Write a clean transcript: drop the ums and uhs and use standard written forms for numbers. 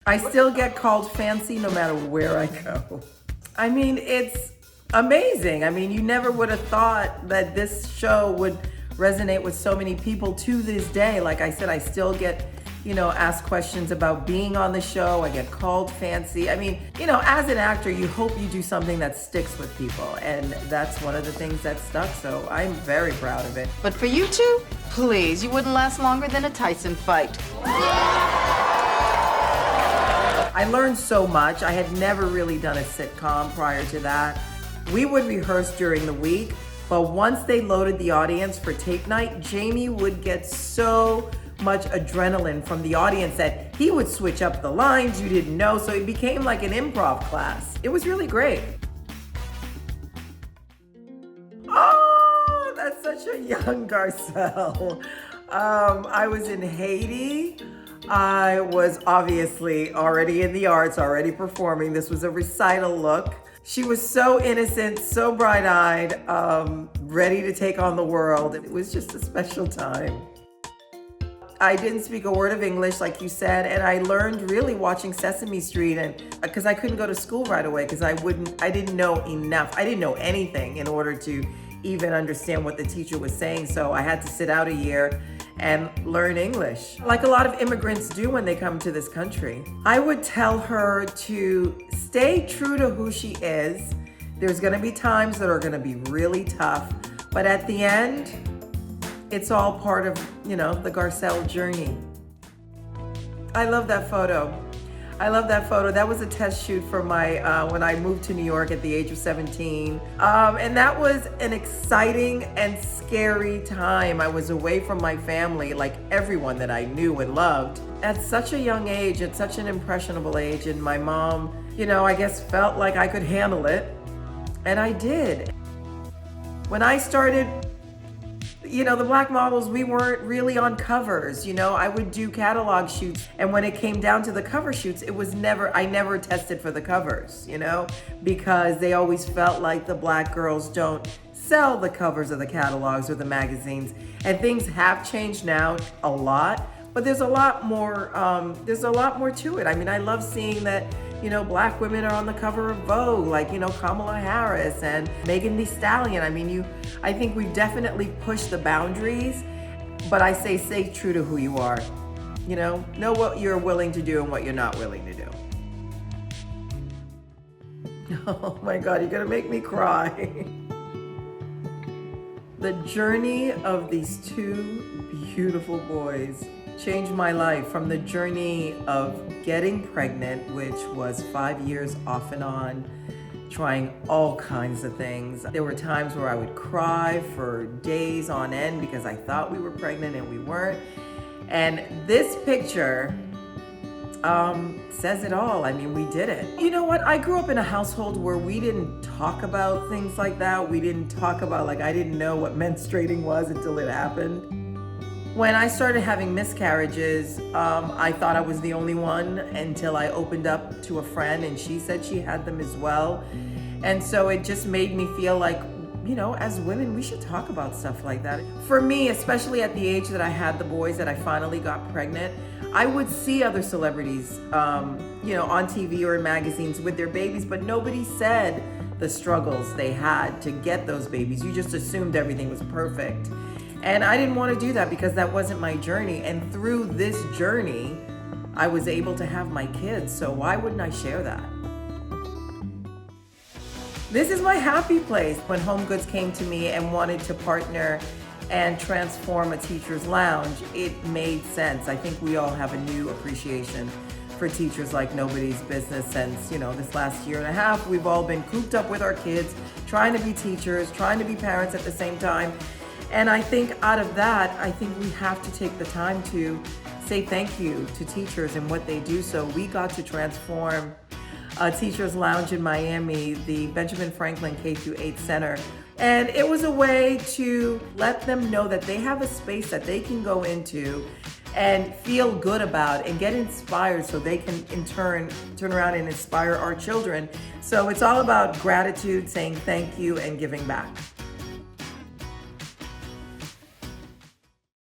I still get called fancy no matter where I go. I mean, it's amazing. I mean, you never would have thought that this show would resonate with so many people to this day. Like I said, I still get, asked questions about being on the show. I get called fancy. I mean, as an actor, you hope you do something that sticks with people. And that's one of the things that stuck. So I'm very proud of it. But for you two, please, you wouldn't last longer than a Tyson fight. I learned so much. I had never really done a sitcom prior to that. We would rehearse during the week, but once they loaded the audience for tape night, Jamie would get so much adrenaline from the audience that he would switch up the lines you didn't know, so it became like an improv class. It was really great. Oh, that's such a young Garcelle. I was in Haiti. I was obviously already in the arts, already performing. This was a recital look. She was so innocent, so bright-eyed, ready to take on the world. It was just a special time. I didn't speak a word of English, like you said, and I learned really watching Sesame Street, and because I couldn't go to school right away because I didn't know enough. I didn't know anything in order to even understand what the teacher was saying, so I had to sit out a year and learn English, like a lot of immigrants do when they come to this country. I would tell her to stay true to who she is. There's gonna be times that are gonna be really tough, but at the end, it's all part of, the Garcelle journey. I love that photo. That was a test shoot for my, when I moved to New York at the age of 17. And that was an exciting and scary time. I was away from my family, like everyone that I knew and loved, at such a young age, at such an impressionable age. And my mom, I guess felt like I could handle it. And I did. When I started, the black models, we weren't really on covers. I would do catalog shoots. And when it came down to the cover shoots, I never tested for the covers, because they always felt like the black girls don't sell the covers of the catalogs or the magazines. And things have changed now a lot, but there's a lot more to it. I mean, I love seeing that, black women are on the cover of Vogue, like, Kamala Harris and Megan Thee Stallion. I mean, I think we've definitely pushed the boundaries, but I say stay true to who you are. Know what you're willing to do and what you're not willing to do. Oh my God, you're gonna make me cry. The journey of these two beautiful boys changed my life, from the journey of getting pregnant, which was 5 years off and on, trying all kinds of things. There were times where I would cry for days on end because I thought we were pregnant and we weren't. And this picture says it all. I mean, we did it. You know what? I grew up in a household where we didn't talk about things like that. We didn't talk about, I didn't know what menstruating was until it happened. When I started having miscarriages, I thought I was the only one until I opened up to a friend and she said she had them as well. And so it just made me feel like, as women, we should talk about stuff like that. For me, especially at the age that I had the boys, that I finally got pregnant, I would see other celebrities, on TV or in magazines with their babies, but nobody said the struggles they had to get those babies. You just assumed everything was perfect. And I didn't want to do that because that wasn't my journey. And through this journey, I was able to have my kids. So why wouldn't I share that? This is my happy place. When Home Goods came to me and wanted to partner and transform a teacher's lounge, it made sense. I think we all have a new appreciation for teachers like nobody's business since, this last year and a half. We've all been cooped up with our kids, trying to be teachers, trying to be parents at the same time. And I think out of that, I think we have to take the time to say thank you to teachers and what they do. So we got to transform a teacher's lounge in Miami, the Benjamin Franklin K-8 Center. And it was a way to let them know that they have a space that they can go into and feel good about and get inspired so they can in turn around and inspire our children. So it's all about gratitude, saying thank you, and giving back.